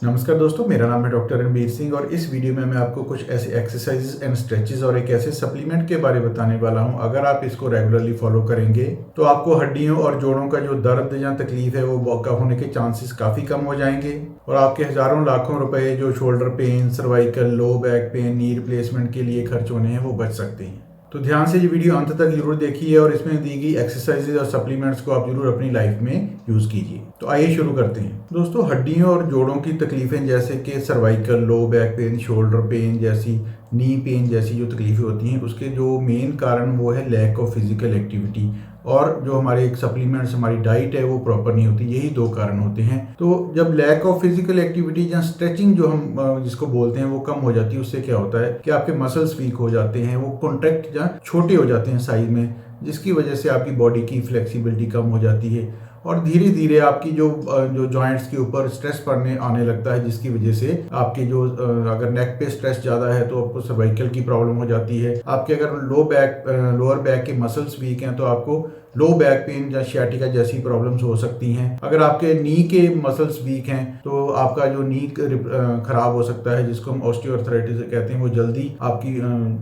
नमस्कार दोस्तों, मेरा नाम है डॉक्टर रणबीर सिंह और इस वीडियो में मैं आपको कुछ ऐसे एक्सरसाइजेज एंड स्ट्रेचेस और एक ऐसे सप्लीमेंट के बारे में बताने वाला हूं। अगर आप इसको रेगुलरली फॉलो करेंगे तो आपको हड्डियों और जोड़ों का जो दर्द या तकलीफ है वो होने के चांसेस काफ़ी कम हो जाएंगे और आपके हज़ारों लाखों रुपए जो shoulder pain, cervical, low back pain, knee replacement के लिए खर्च होने हैं वो बच सकते हैं। तो ध्यान से ये वीडियो अंत तक जरूर देखिए और इसमें दी गई एक्सरसाइजेज और सप्लीमेंट्स को आप जरूर अपनी लाइफ में यूज कीजिए। तो आइए शुरू करते हैं। दोस्तों, हड्डियों और जोड़ों की तकलीफें जैसे कि cervical, low back pain, shoulder pain जैसी, नी पेन जैसी जो तकलीफें होती हैं, उसके जो मेन कारण वो है लैक ऑफ फिजिकल एक्टिविटी और जो हमारे एक सप्लीमेंट्स, हमारी डाइट है वो प्रॉपर नहीं होती। यही दो कारण होते हैं। तो जब लैक ऑफ फिजिकल एक्टिविटी या स्ट्रेचिंग जो हम जिसको बोलते हैं वो कम हो जाती है, उससे क्या होता है कि आपके मसल्स वीक हो जाते हैं, वो कॉन्ट्रैक्ट या छोटे हो जाते हैं साइज में, जिसकी वजह से आपकी बॉडी की फ्लेक्सिबिलिटी कम हो जाती है और धीरे धीरे आपकी जो जॉइंट्स के ऊपर स्ट्रेस पड़ने आने लगता है, जिसकी वजह से आपके जो अगर नेक पे स्ट्रेस ज़्यादा है तो आपको सर्वाइकल की प्रॉब्लम हो जाती है। आपके अगर लोअर बैक के मसल्स वीक हैं तो आपको लो बैक पेन या शियाटिका जैसी प्रॉब्लम्स हो सकती हैं। अगर आपके नी के मसल्स वीक हैं तो आपका जो नी खराब हो सकता है, जिसको हम ऑस्टियोआर्थराइटिस कहते हैं, वो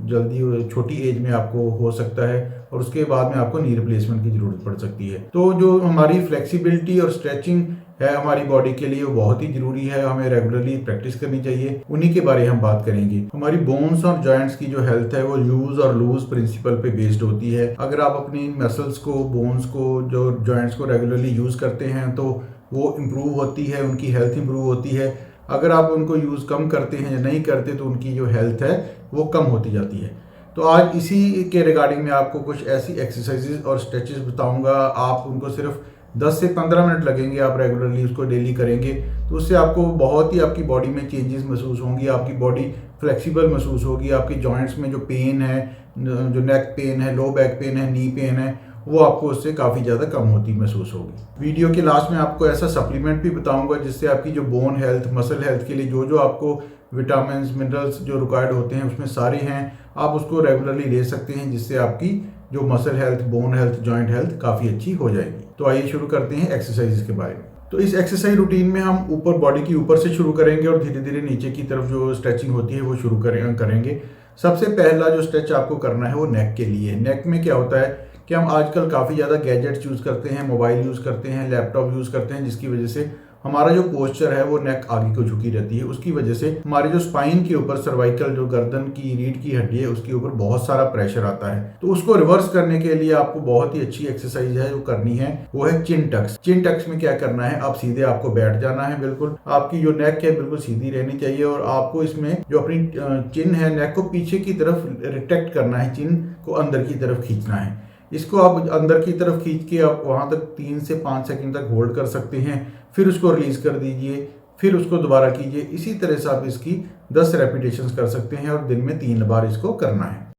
जल्दी छोटी एज में आपको हो सकता है और उसके बाद में आपको नी रिप्लेसमेंट की जरूरत पड़ सकती है। तो जो हमारी फ्लेक्सिबिलिटी और स्ट्रेचिंग है हमारी बॉडी के लिए, वो बहुत ही जरूरी है, हमें रेगुलरली प्रैक्टिस करनी चाहिए। उन्हीं के बारे में हम बात करेंगे। हमारी बोन्स और जॉइंट्स की जो हेल्थ है वो यूज और लूज प्रिंसिपल पे बेस्ड होती है। अगर आप अपनी मसल्स को, बोन्स को, जो जॉइंट्स को रेगुलरली यूज करते हैं तो वो इम्प्रूव होती है, उनकी हेल्थ इम्प्रूव होती है। अगर आप उनको यूज़ कम करते हैं या नहीं करते तो उनकी जो हेल्थ है वो कम होती जाती है। तो आज इसी के रिगार्डिंग में आपको कुछ ऐसी एक्सरसाइजेज और स्ट्रेचेस बताऊंगा। आप उनको सिर्फ 10 से 15 मिनट लगेंगे, आप रेगुलरली उसको डेली करेंगे तो उससे आपको बहुत ही आपकी बॉडी में चेंजेस महसूस होंगी, आपकी बॉडी फ्लेक्सिबल महसूस होगी, आपके जॉइंट्स में जो पेन है, जो नेक पेन है, लो बैक पेन है, नी पेन है, वो आपको उससे काफ़ी ज़्यादा कम होती महसूस होगी। वीडियो के लास्ट में आपको ऐसा सप्लीमेंट भी बताऊंगा जिससे आपकी जो बोन हेल्थ, मसल हेल्थ के लिए जो जो आपको विटामिन, मिनरल्स जो रिक्वायर्ड होते हैं उसमें सारे हैं, आप उसको रेगुलरली ले सकते हैं, जिससे आपकी जो muscle health, bone health, joint health काफ़ी अच्छी हो जाएगी। तो आइए शुरू करते हैं एक्सरसाइजेस के बारे में। तो इस एक्सरसाइज रूटीन में हम ऊपर, बॉडी की ऊपर से शुरू करेंगे और धीरे धीरे नीचे की तरफ जो स्ट्रेचिंग होती है वो शुरू करेंगे। सबसे पहला जो स्ट्रेच आपको करना है वो नेक के लिए। नेक में क्या होता है कि हम आजकल काफ़ी ज़्यादा गैजेट्स यूज़ करते हैं, मोबाइल यूज़ करते हैं, लैपटॉप यूज़ करते हैं, जिसकी वजह से हमारा जो पोस्चर है वो नेक आगे को झुकी रहती है। उसकी वजह से हमारे जो स्पाइन के ऊपर, सर्वाइकल, जो गर्दन की रीढ़ की हड्डी है, उसके ऊपर बहुत सारा प्रेशर आता है। तो उसको रिवर्स करने के लिए आपको बहुत ही अच्छी एक्सरसाइज है जो करनी है, वो है चिन टक्स। चिन टक्स में क्या करना है, आप सीधे आपको बैठ जाना है, बिल्कुल आपकी जो नेक है बिल्कुल सीधी रहनी चाहिए और आपको इसमें जो अपनी चिन है, नेक को पीछे की तरफ रिट्रैक्ट करना है, चिन को अंदर की तरफ खींचना है। इसको आप अंदर की तरफ खींच के आप वहां तक 3 से 5 सेकंड तक होल्ड कर सकते हैं, फिर उसको रिलीज कर दीजिए, फिर उसको दोबारा कीजिए। इसी तरह से आप इसकी 10 रेपिटेशंस कर सकते हैं और दिन में 3 बार इसको करना है।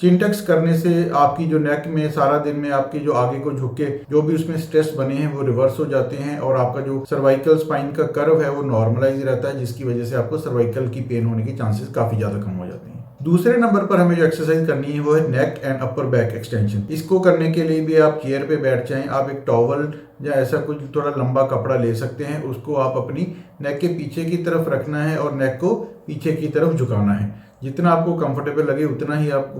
चिंटक्स करने से आपकी जो नेक में सारा दिन में आपके जो आगे को झुक के जो भी उसमें स्ट्रेस बने हैं वो रिवर्स हो जाते हैं और आपका जो सर्वाइकल स्पाइन का कर्व है वो नॉर्मलाइज रहता है, जिसकी वजह से आपको सर्वाइकल की पेन होने के चांसेस काफी ज्यादा कम हो जाते हैं। दूसरे नंबर पर हमें जो एक्सरसाइज करनी है वो है neck and upper back extension. इसको करने के लिए भी आप चेयर पे बैठ जाएं, आप एक टॉवल या ऐसा कुछ थोड़ा लंबा कपड़ा ले सकते हैं, उसको आप अपनी नेक के पीछे की तरफ रखना है और नेक को पीछे की तरफ झुकाना है। जितना आपको कंफर्टेबल लगे उतना ही आप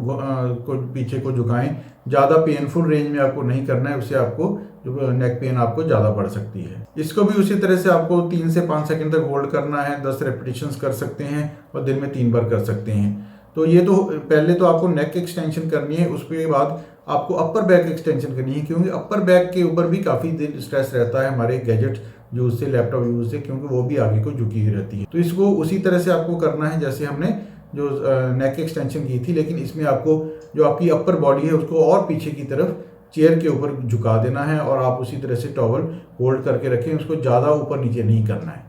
को पीछे को झुकाएं। ज़्यादा पेनफुल रेंज में आपको नहीं करना है, उससे आपको जो नेक पेन आपको ज़्यादा बढ़ सकती है। इसको भी उसी तरह से आपको 3 से 5 सेकंड तक होल्ड करना है, 10 रेपिटेशंस कर सकते हैं और दिन में 3 बार कर सकते हैं। तो ये तो पहले तो आपको नेक एक्सटेंशन करनी है, उसके बाद आपको अपर बैक एक्सटेंशन करनी है, क्योंकि अपर बैक के ऊपर भी काफ़ी दिन स्ट्रेस रहता है हमारे गैजेट यूज से, लैपटॉप यूज से, क्योंकि वो भी आगे को झुकी हुई रहती है। तो इसको उसी तरह से आपको करना है जैसे हमने जो नेक एक्सटेंशन की थी, लेकिन इसमें आपको जो आपकी अपर बॉडी है उसको और पीछे की तरफ चेयर के ऊपर झुका देना है और आप उसी तरह से टॉवल होल्ड करके रखें, उसको ज़्यादा ऊपर नीचे नहीं करना है।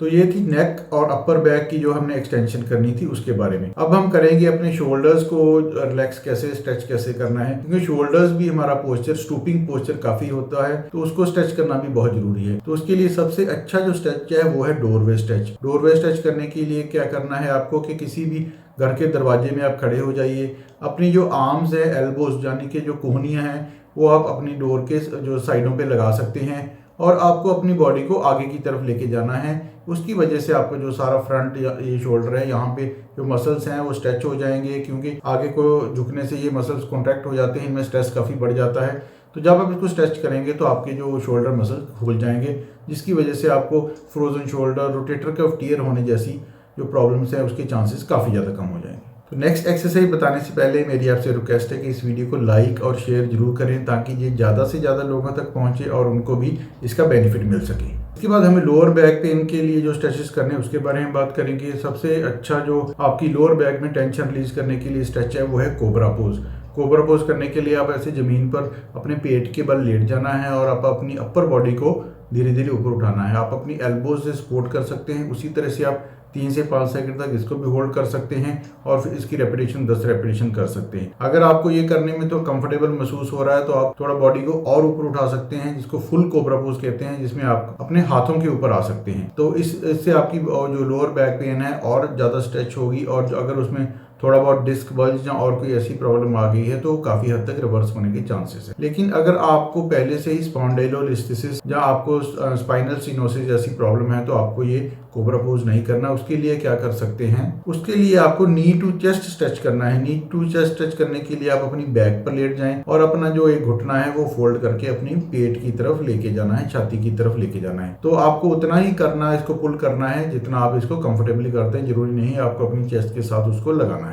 तो ये थी नेक और अपर बैक की जो हमने एक्सटेंशन करनी थी उसके बारे में। अब हम करेंगे अपने शोल्डर्स को रिलैक्स कैसे, स्ट्रेच कैसे करना है, क्योंकि शोल्डर्स भी हमारा पोस्चर, स्टूपिंग पोस्चर काफी होता है, तो उसको स्ट्रेच करना भी बहुत जरूरी है। तो उसके लिए सबसे अच्छा जो स्ट्रेच है वो है डोरवे स्ट्रेच। डोरवे स्ट्रेच करने के लिए क्या करना है आपको कि किसी भी घर के दरवाजे में आप खड़े हो जाइए, अपनी जो आर्म्स है, एल्बोज यानी कि जो कोहनियां हैं, वो आप अपनी डोर के जो साइडों पे लगा सकते हैं और आपको अपनी बॉडी को आगे की तरफ लेके जाना है। उसकी वजह से आपको जो सारा फ्रंट या ये शोल्डर है, यहाँ पे जो मसल्स हैं वो स्ट्रेच हो जाएंगे, क्योंकि आगे को झुकने से ये मसल्स कॉन्ट्रैक्ट हो जाते हैं, इनमें स्ट्रेस काफ़ी बढ़ जाता है। तो जब आप इसको स्ट्रेच करेंगे तो आपके जो शोल्डर मसल खुल जाएंगे, जिसकी वजह से आपको frozen shoulder, rotator cuff tear होने जैसी जो प्रॉब्लम्स हैं उसके चांसेस काफ़ी ज़्यादा कम हो जाएंगे। तो नेक्स्ट एक्सरसाइज बताने से पहले मेरी आपसे रिक्वेस्ट है कि इस वीडियो को लाइक और शेयर जरूर करें, ताकि ये ज़्यादा से ज़्यादा लोगों तक पहुँचे और उनको भी इसका बेनिफिट मिल सके। इसके बाद हमें लोअर बैक पेन के लिए जो स्ट्रेचेस करने हैं उसके बारे में बात करेंगे। सबसे अच्छा जो आपकी लोअर बैक में टेंशन रिलीज करने के लिए स्ट्रेच है वो है कोबरा पोज। कोबरा पोज करने के लिए आप ऐसे ज़मीन पर अपने पेट के बल लेट जाना है और आप अपनी अपर बॉडी को धीरे धीरे ऊपर उठाना है। आप अपनी एल्बोज से सपोर्ट कर सकते हैं, उसी तरह से आप 3 से 5 सेकंड तक इसको भी होल्ड कर सकते हैं और फिर इसकी रेपिटेशन 10 रेपिटेशन कर सकते हैं। अगर आपको ये करने में तो कंफर्टेबल महसूस हो रहा है तो आप थोड़ा बॉडी को और ऊपर उठा सकते हैं, जिसको फुल कोबरा पोज कहते हैं, जिसमें आप अपने हाथों के ऊपर आ सकते हैं। तो इससे आपकी जो लोअर बैक पेन है और ज़्यादा स्ट्रेच होगी, और अगर उसमें थोड़ा बहुत डिस्क बल्ज या और कोई ऐसी प्रॉब्लम आ गई है तो काफ़ी हद तक रिवर्स होने के चांसेस है। लेकिन अगर आपको पहले से ही स्पॉन्डिलोलिस्थेसिस या आपको स्पाइनल स्टिनोसिस जैसी प्रॉब्लम है तो आपको ये कोबरा पोज नहीं करना। उसके लिए क्या कर सकते हैं, उसके लिए आपको नी टू चेस्ट स्ट्रेच करना है। नी टू चेस्ट स्ट्रेच करने के लिए आप अपनी बैक पर लेट जाएं और अपना जो एक घुटना है वो फोल्ड करके अपनी पेट की तरफ लेके जाना है, छाती की तरफ लेके जाना है। तो आपको उतना ही करना है, इसको पुल करना है जितना आप इसको कंफर्टेबली करते हैं। जरूरी नहीं है आपको अपनी चेस्ट के साथ उसको लगाना है।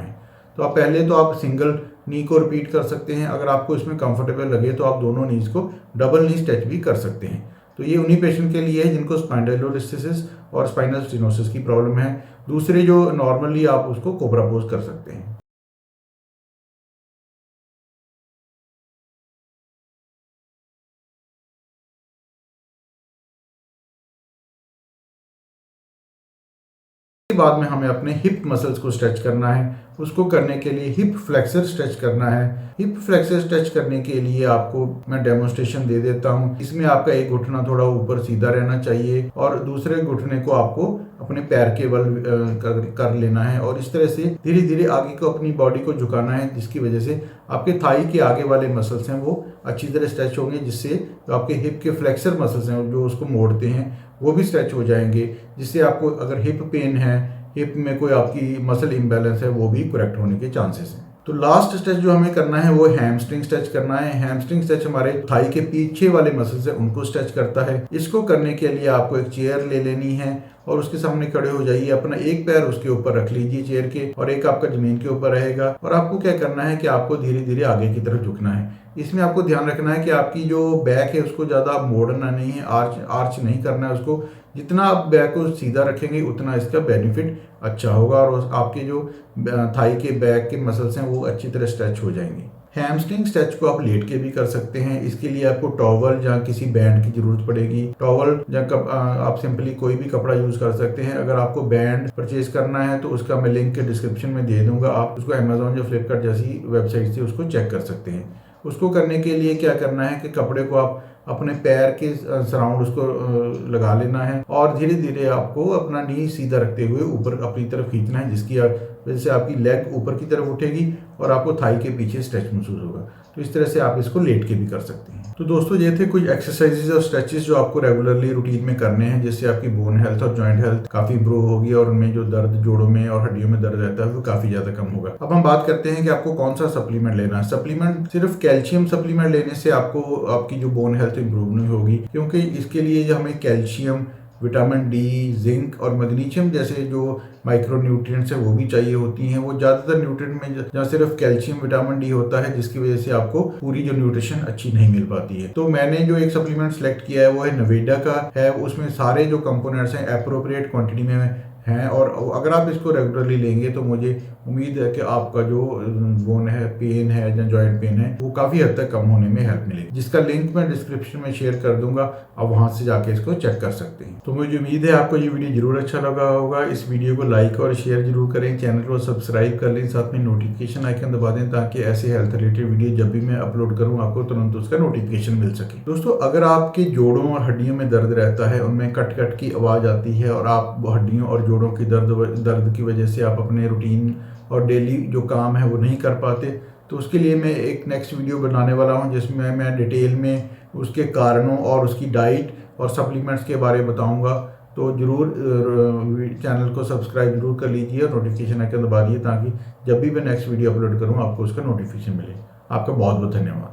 तो आप पहले तो आप सिंगल नी को रिपीट कर सकते हैं। अगर आपको इसमें कंफर्टेबल लगे तो आप दोनों नीज को डबल नी स्ट्रेच भी कर सकते हैं। तो ये उन्हीं पेशेंट के लिए है जिनको स्पाइंडाइलोलिस्थेसिस और स्पाइनल स्टिनोसिस की प्रॉब्लम है। दूसरे जो नॉर्मली आप उसको कोबरा पोज कर सकते हैं। बाद में हमें अपने हिप मसल्स को स्ट्रेच करना है। उसको करने के लिए हिप फ्लेक्सर स्ट्रेच करना है। हिप फ्लेक्सर स्ट्रेच करने के लिए आपको मैं डेमोन्स्ट्रेशन दे देता हूं। इसमें आपका एक घुटना थोड़ा ऊपर सीधा रहना चाहिए और दूसरे घुटने को आपको अपने पैर के बल कर लेना है और इस तरह से धीरे धीरे आगे को अपनी बॉडी को झुकाना है, जिसकी वजह से आपके थाई के आगे वाले मसल्स हैं वो अच्छी तरह स्ट्रेच होंगे, जिससे आपके हिप के फ्लेक्सर मसल्स हैं जो उसको मोड़ते हैं वो भी स्ट्रेच हो जाएंगे, जिससे आपको अगर हिप पेन है, हिप में कोई आपकी मसल इम्बैलेंस है, वो भी करेक्ट होने के चांसेस हैं। तो लास्ट स्ट्रेच जो हमें करना है वो हैमस्ट्रिंग स्ट्रेच करना है। हैमस्ट्रिंग स्ट्रेच हमारे थाई के पीछे वाले मसल्स है उनको स्ट्रेच करता है। इसको करने के लिए आपको एक चेयर ले लेनी है और उसके सामने खड़े हो जाइए। अपना एक पैर उसके ऊपर रख लीजिए चेयर के और एक आपका जमीन के ऊपर रहेगा। और आपको क्या करना है कि आपको धीरे धीरे आगे की तरफ झुकना है। इसमें आपको ध्यान रखना है कि आपकी जो बैक है उसको ज़्यादा मोड़ना नहीं है, आर्च नहीं करना है उसको। जितना आप बैक को सीधा रखेंगे उतना इसका बेनिफिट अच्छा होगा और आपके जो थाई के बैक के मसल्स हैं वो अच्छी तरह स्ट्रेच हो जाएंगे। हैमस्ट्रिंग स्ट्रेच को आप लेट के भी कर सकते हैं। इसके लिए आपको टॉवल या किसी बैंड की जरूरत पड़ेगी। टॉवल या आप सिंपली कोई भी कपड़ा यूज कर सकते हैं। अगर आपको बैंड परचेज करना है तो उसका मैं लिंक डिस्क्रिप्शन में दे दूंगा। आप उसको अमेजोन या फ्लिपकार्ट जैसी वेबसाइट से उसको चेक कर सकते हैं। उसको करने के लिए क्या करना है कि कपड़े को आप अपने पैर के सराउंड उसको लगा लेना है और धीरे धीरे आपको अपना नी सीधा रखते हुए ऊपर अपनी तरफ खींचना है, जिसकी वजह से आपकी लेग ऊपर की तरफ उठेगी और आपको थाई के पीछे स्ट्रेच महसूस होगा। तो इस तरह से आप इसको लेट के भी कर सकते हैं। तो दोस्तों ये थे कुछ एक्सरसाइजेज और स्ट्रेचेस जो आपको रेगुलरली रूटीन में करने हैं, जिससे आपकी बोन हेल्थ और जॉइंट हेल्थ काफी इंप्रूव होगी और उनमें जो दर्द जोड़ों में और हड्डियों में दर्द रहता है वो काफी ज्यादा कम होगा। अब हम बात करते हैं कि आपको कौन सा सप्लीमेंट लेना है। सप्लीमेंट सिर्फ कैल्शियम सप्लीमेंट लेने से आपको आपकी जो बोन हेल्थ इंप्रूव नहीं होगी, क्योंकि इसके लिए हमें कैल्शियम, विटामिन डी, जिंक और मैग्नीशियम जैसे जो माइक्रो न्यूट्रिएंट्स है वो भी चाहिए होती हैं। वो ज़्यादातर न्यूट्रिएंट में जहाँ सिर्फ कैल्शियम, विटामिन डी होता है, जिसकी वजह से आपको पूरी जो न्यूट्रिशन अच्छी नहीं मिल पाती है। तो मैंने जो एक सप्लीमेंट सेलेक्ट किया है वो है नवेदा का है। उसमें सारे जो कंपोनेंट्स हैं एप्रोप्रिएट क्वांटिटी में हैं, और अगर आप इसको रेगुलरली लेंगे तो मुझे उम्मीद है कि आपका जो बोन है पेन है या जॉइंट पेन है वो काफ़ी हद तक कम होने में हेल्प मिलेगी, जिसका लिंक मैं डिस्क्रिप्शन में शेयर कर दूंगा। आप वहां से जाके इसको चेक कर सकते हैं। तो मुझे उम्मीद है आपको ये वीडियो जरूर अच्छा लगा होगा। इस वीडियो को लाइक और शेयर जरूर करें, चैनल को सब्सक्राइब कर लें, साथ में नोटिफिकेशन आइकन दबा दें ताकि ऐसे हेल्थ रिलेटेड वीडियो जब भी मैं अपलोड करूँ आपको तुरंत उसका नोटिफिकेशन मिल सके। दोस्तों, अगर आपके जोड़ों और हड्डियों में दर्द रहता है, उनमें कट कट की आवाज़ आती है और आप हड्डियों और जोड़ों की दर्द की वजह से आप अपने रूटीन और डेली जो काम है वो नहीं कर पाते, तो उसके लिए मैं एक नेक्स्ट वीडियो बनाने वाला हूं जिसमें मैं डिटेल में उसके कारणों और उसकी डाइट और सप्लीमेंट्स के बारे में बताऊंगा। तो ज़रूर चैनल को सब्सक्राइब जरूर कर लीजिए और नोटिफिकेशन आइकन दबा दिए ताकि जब भी मैं नेक्स्ट वीडियो अपलोड करूं आपको उसका नोटिफिकेशन मिले। आपका बहुत बहुत धन्यवाद।